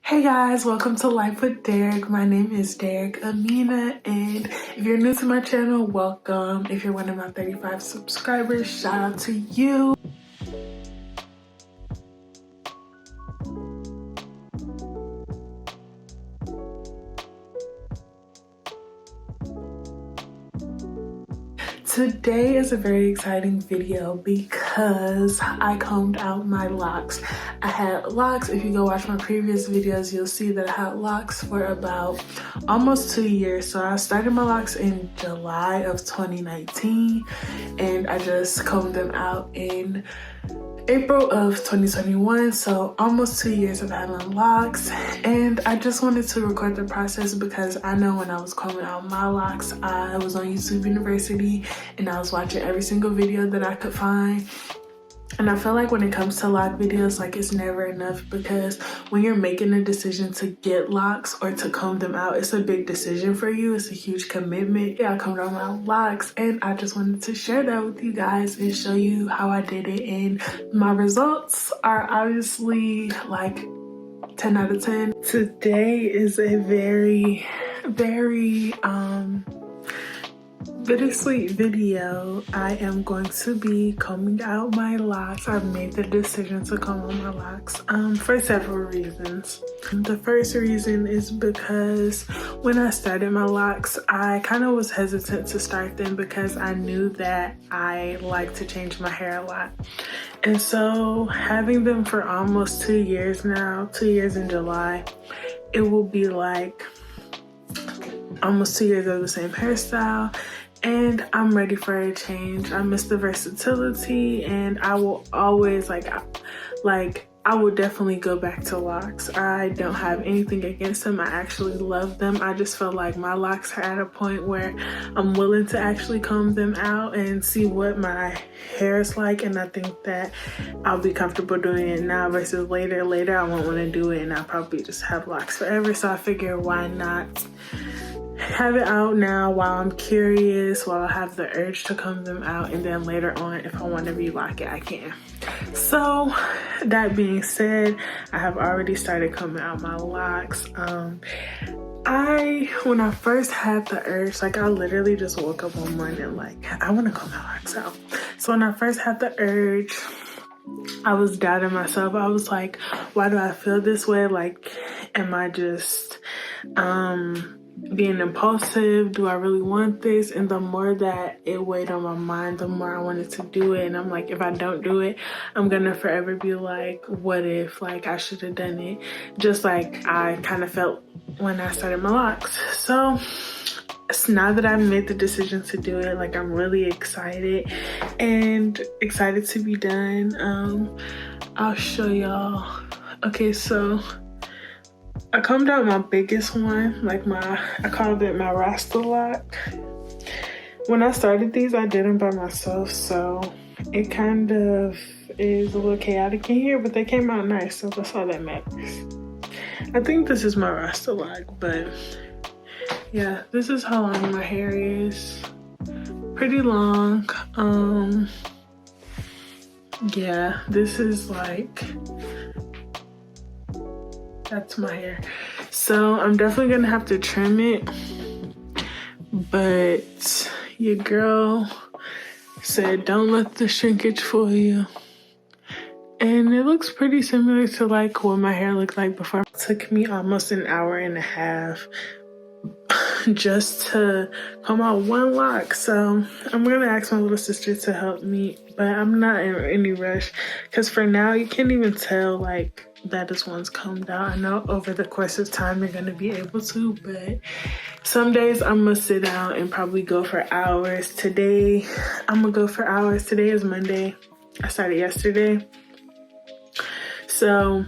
Hey guys, welcome to Life with Daric. My name is Daric Amina, and if you're new to my channel, welcome. If you're one of my 35 subscribers, shout out to you. Today is a very exciting video because I combed out my locks. I had locks. If you go watch my previous videos, you'll see that I had locks for about almost 2 years. So I started my locks in July of 2019 and I just combed them out in April of 2021, so almost 2 years I've had my locks, and I just wanted to record the process because I know when I was combing out my locks, I was on YouTube University and I was watching every single video that I could find. And I feel like when it comes to lock videos, like it's never enough because when you're making a decision to get locks or to comb them out, it's a big decision for you. It's a huge commitment. Yeah, I combed out my locks and I just wanted to share that with you guys and show you how I did it. And my results are obviously like 10 out of 10. Today is a very bittersweet video. I am going to be combing out my locks. I've made the decision to comb out my locks for several reasons. The first reason is because when I started my locks, I kind of was hesitant to start them because I knew that I like to change my hair a lot. And so having them for almost 2 years now, 2 years in July, it will be like almost 2 years of the same hairstyle. And I'm ready for a change. I miss the versatility and I will always I will definitely go back to locks. I don't have anything against them. I actually love them. I just feel like my locks are at a point where I'm willing to actually comb them out and see what my hair is like. And I think that I'll be comfortable doing it now versus later. Later I won't want to do it and I'll probably just have locks forever. So I figure why not have it out now while I'm curious, while I have the urge to comb them out, and then later on if I want to relock it, I can. So that being said, I have already started combing out my locks. When I first had the urge, like I literally just woke up one morning like I want to comb my locks out. So when I first had the urge, I was doubting myself. I was like, why do I feel this way? Like, am I just being impulsive? Do I really want this? And the more that it weighed on my mind, the more I wanted to do it. And I'm like, if I don't do it, I'm gonna forever be like, what if, like I should have done it, just like I kind of felt when I started my locks. So now that I've made the decision to do it, like I'm really excited and excited to be done. I'll show y'all. Okay, so I combed out my biggest one, like I called it my Rasta lock. When I started these, I did them by myself, so it kind of is a little chaotic in here, but they came out nice, so that's all that matters. I think this is my Rasta lock, but yeah, this is how long my hair is. Pretty long. Yeah, this is like, that's my hair. So I'm definitely gonna have to trim it, but your girl said don't let the shrinkage fool you. And it looks pretty similar to like what my hair looked like before. It took me almost an hour and a half just to comb out one lock. So I'm gonna ask my little sister to help me, but I'm not in any rush because for now you can't even tell like that this one's combed out. I know over the course of time you're gonna be able to, but some days I'm gonna sit down and probably go for hours. Today I'm gonna go for hours. Today is Monday. I started yesterday. So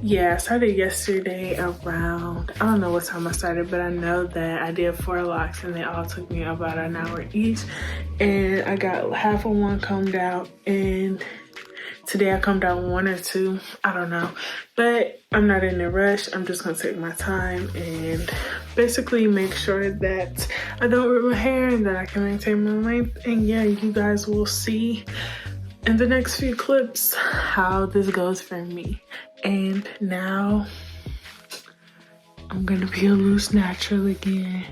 yeah, I started yesterday around, I don't know what time I started, but I know that I did 4 locks and they all took me about an hour each. And I got half of one combed out, and today I combed out 1 or 2, I don't know. But I'm not in a rush. I'm just gonna take my time and basically make sure that I don't rip my hair and that I can maintain my length. And yeah, you guys will see in the next few clips how this goes for me. And now I'm gonna be a loose natural again.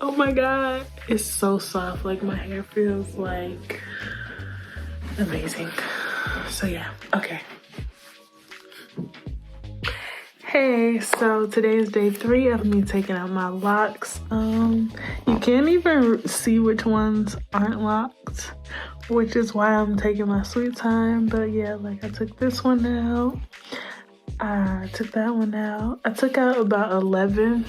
Oh my god, it's so soft. Like, my hair feels like amazing. So yeah, okay. Hey, so today is day 3 of me taking out my locks. You can't even see which ones aren't locked, which is why I'm taking my sweet time. But yeah, like, I took this one out. I took that one out. I took out about 11.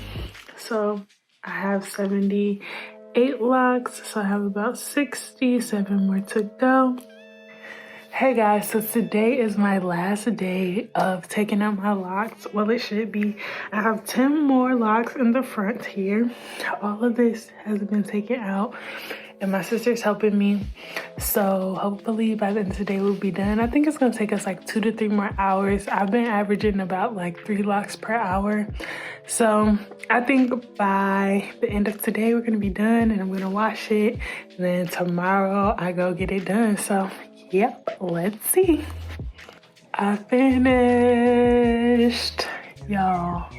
So I have 78 locks. So I have about 67 more to go. Hey guys, so today is my last day of taking out my locks. Well, it should be. I have 10 more locks in the front here. All of this has been taken out and my sister's helping me. So hopefully by the end of the day we'll be done. I think it's gonna take us like 2 to 3 more hours. I've been averaging about like 3 locks per hour. So I think by the end of today we're gonna be done and I'm gonna wash it. And then tomorrow I go get it done. So yep, let's see. I finished, y'all.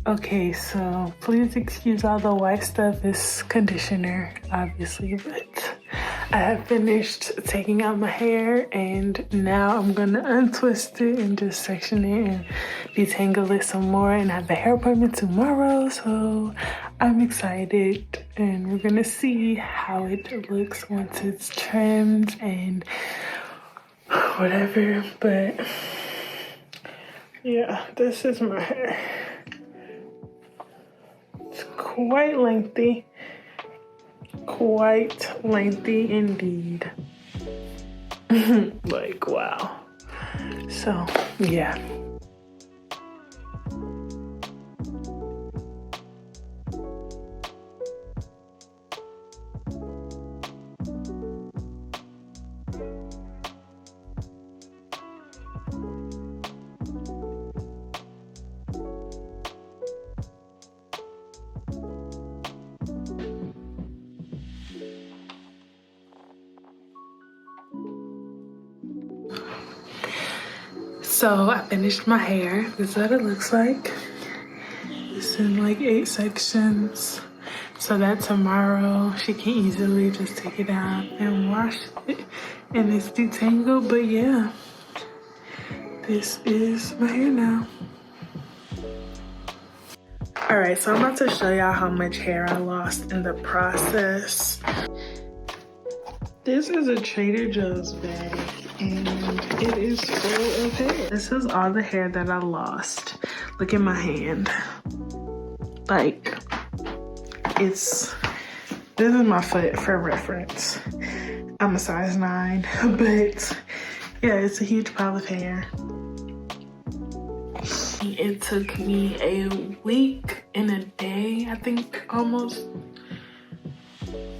Okay, so please excuse all the white stuff. It's conditioner, obviously, but I have finished taking out my hair and now I'm gonna untwist it and just section it and detangle it some more, and I have a hair appointment tomorrow, so I'm excited and we're gonna see how it looks once it's trimmed and whatever. But yeah, this is my hair. It's quite lengthy indeed. Like, wow. So yeah. So I finished my hair. This is what it looks like. It's in like 8 sections. So that tomorrow she can easily just take it out and wash it and it's detangled. But yeah, this is my hair now. All right, so I'm about to show y'all how much hair I lost in the process. This is a Trader Joe's bag and it is full of hair. This is all the hair that I lost. Look at my hand. Like, this is my foot for reference. I'm a size 9, but yeah, it's a huge pile of hair. It took me a week and a day, I think, almost.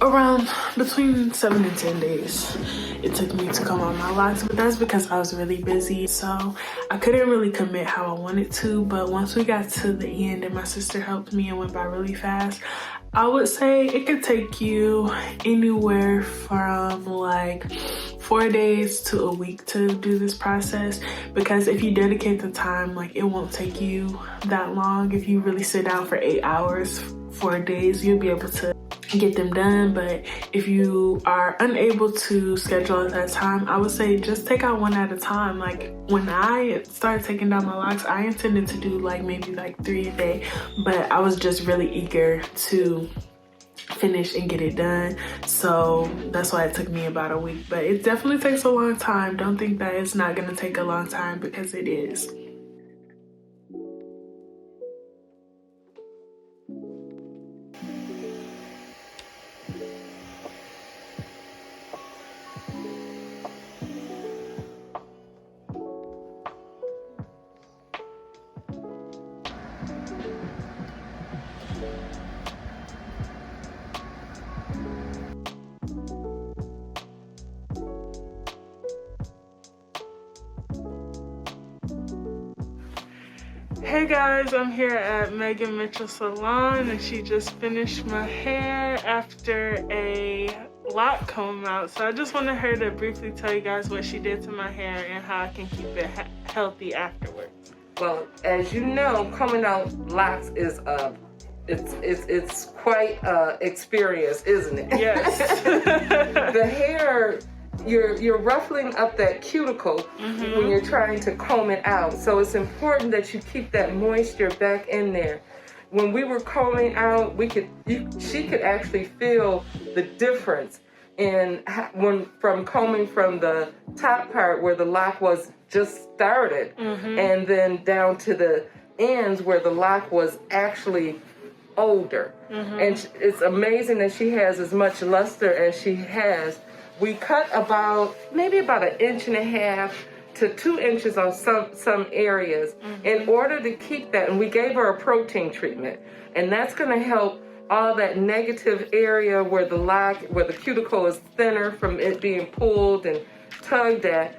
Around between 7 and 10 days it took me to comb out my locks, but that's because I was really busy, so I couldn't really commit how I wanted to. But once we got to the end and my sister helped me and went by really fast, I would say it could take you anywhere from like 4 days to a week to do this process, because if you dedicate the time, like, it won't take you that long. If you really sit down for 8 hours, 4 days, you'll be able to get them done. But if you are unable to schedule at that time, I would say just take out one at a time. Like, when I started taking down my locks, I intended to do like maybe like 3 a day, but I was just really eager to finish and get it done, so that's why it took me about a week. But it definitely takes a long time. Don't think that it's not gonna take a long time, because it is. Hey guys, I'm here at Megan Mitchell Salon and she just finished my hair after a lock comb out, so I just wanted her to briefly tell you guys what she did to my hair and how I can keep it healthy afterwards. Well, as you know, combing out locks is it's quite experience, isn't it? Yes. The hair, you're ruffling up that cuticle when you're trying to comb it out. So it's important that you keep that moisture back in there. When we were combing out, she could actually feel the difference from combing from the top part where the lock was just started, and then down to the ends where the lock was actually older. And it's amazing that she has as much luster as she has. We cut maybe about 1.5 inches to 2 inches on some areas in order to keep that. And we gave her a protein treatment, and that's going to help all that negative area where the cuticle is thinner from it being pulled and tugged at.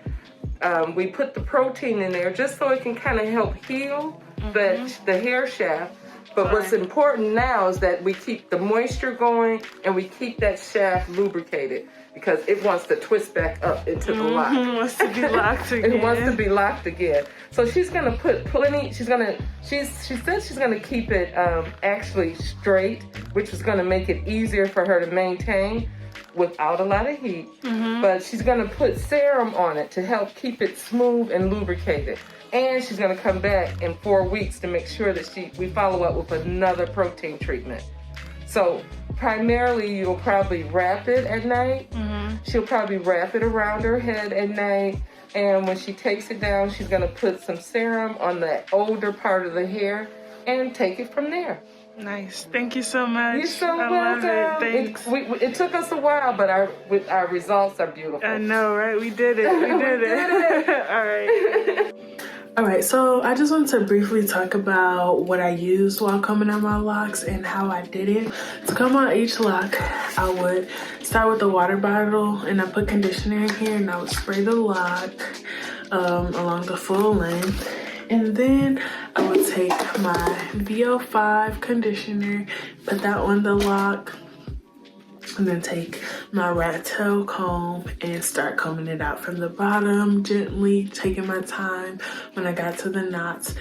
We put the protein in there just so it can kind of help heal the hair shaft. But what's important now is that we keep the moisture going and we keep that shaft lubricated, because it wants to twist back up into the lock. It wants to be locked again. It wants to be locked again. So she's gonna put plenty. She said she's gonna keep it actually straight, which is gonna make it easier for her to maintain without a lot of heat. But she's gonna put serum on it to help keep it smooth and lubricated. And she's gonna come back in 4 weeks to make sure that we follow up with another protein treatment. So primarily you'll probably wrap it at night. She'll probably wrap it around her head at night. And when she takes it down, she's gonna put some serum on the older part of the hair and take it from there. Nice. Thank you so much. You're so welcome. Love it. Thanks. It took us a while, but our results are beautiful. I know, right? We did it. We did it. All right. All right, so I just wanted to briefly talk about what I used while combing out my locks and how I did it. To comb out each lock, I would start with the water bottle and I put conditioner in here and I would spray the lock along the full length. And then I would take my VO5 conditioner, put that on the lock, and then take my rat tail comb and start combing it out from the bottom, gently taking my time when I got to the knots.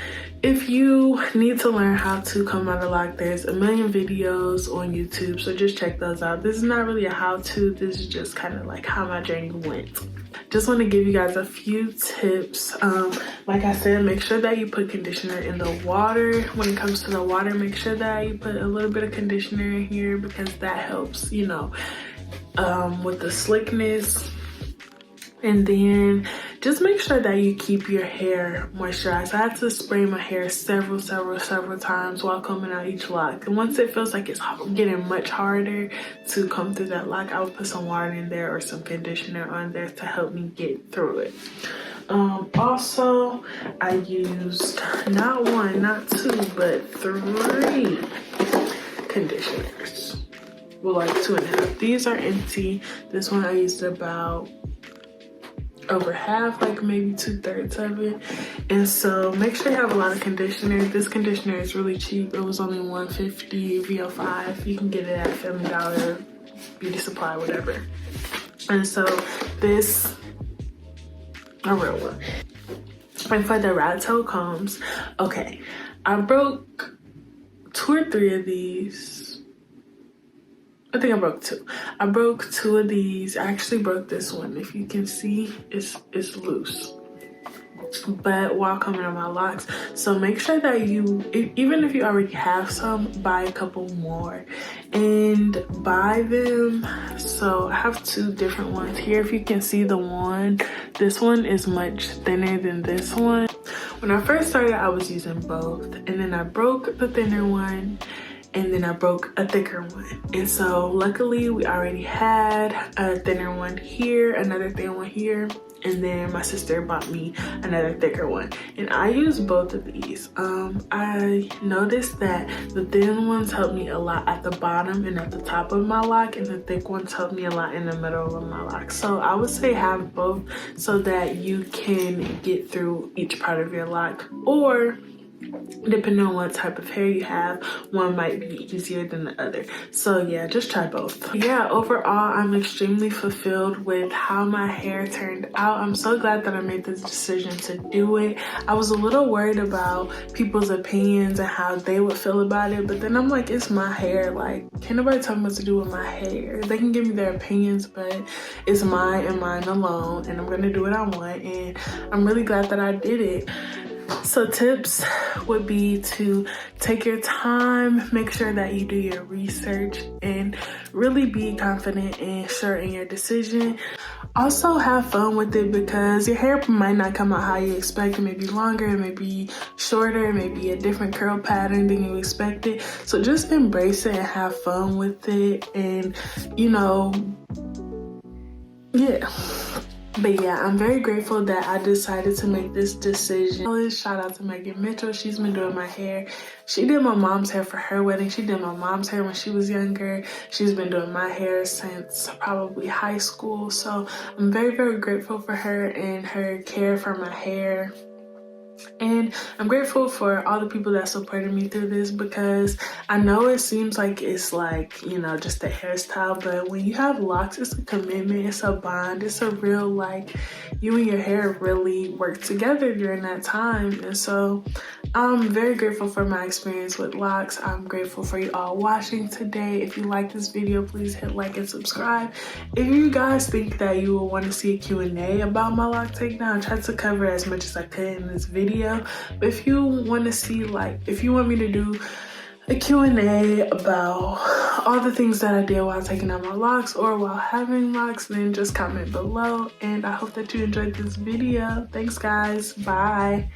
If you need to learn how to comb out a lock, there's a million videos on YouTube, so just check those out. This is not really a how-to, this is just kind of like how my journey went. Just want to give you guys a few tips. Like I said, make sure that you put conditioner in the water. When it comes to the water, make sure that you put a little bit of conditioner in here because that helps, you know, with the slickness. And then just make sure that you keep your hair moisturized. I had to spray my hair several times while combing out each lock. And once it feels like it's getting much harder to comb through that lock, I would put some water in there or some conditioner on there to help me get through it. Also, I used not 1, not 2, but 3 conditioners. Well, like 2.5. These are empty. This one I used about over half, like maybe 2/3 of it. And so make sure you have a lot of conditioner. This conditioner is really cheap. It was only $150 VO5. You can get it at Family Dollar, Beauty Supply, whatever. And so this, a real one. And for the rat tail combs, okay, I broke 2 or 3 of these. I think I broke 2. I broke 2 of these. I actually broke this one. If you can see, it's loose. But while combing out my locks, so make sure that you, even if you already have some, buy a couple more and buy them. So I have 2 different ones here. If you can see the one, this one is much thinner than this one. When I first started, I was using both, and then I broke the thinner one, and then I broke a thicker one. And so luckily we already had a thinner one here, another thin one here, and then my sister bought me another thicker one. And I used both of these. I noticed that the thin ones helped me a lot at the bottom and at the top of my lock, and the thick ones helped me a lot in the middle of my lock. So I would say have both so that you can get through each part of your lock. Or Depending on what type of hair you have, one might be easier than the other. So yeah, just try both. Yeah, overall, I'm extremely fulfilled with how my hair turned out. I'm so glad that I made this decision to do it. I was a little worried about people's opinions and how they would feel about it, but then I'm like, it's my hair. Like, can't nobody tell me what to do with my hair. They can give me their opinions, but it's mine and mine alone, and I'm gonna do what I want, and I'm really glad that I did it. So tips would be to take your time, make sure that you do your research, and really be confident and sure in your decision. Also have fun with it, because your hair might not come out how you expect. It may be longer, it may be shorter, it may be a different curl pattern than you expected. So just embrace it and have fun with it, and yeah. But yeah, I'm very grateful that I decided to make this decision. Shout out to Megan Mitchell. She's been doing my hair. She did my mom's hair for her wedding. She did my mom's hair when she was younger. She's been doing my hair since probably high school. So I'm very, very grateful for her and her care for my hair. And I'm grateful for all the people that supported me through this, because I know it seems like it's like, just a hairstyle, but when you have locks, it's a commitment, it's a bond, it's a real, like, you and your hair really work together during that time. And so I'm very grateful for my experience with locks. I'm grateful for you all watching today. If you like this video, please hit like and subscribe. If you guys think that you will want to see a Q&A about my lock takedown, I tried to cover as much as I could in this video. But if you want to see, if you want me to do a Q&A about all the things that I did while taking out my locks or while having locks, then just comment below. And I hope that you enjoyed this video. Thanks guys, bye.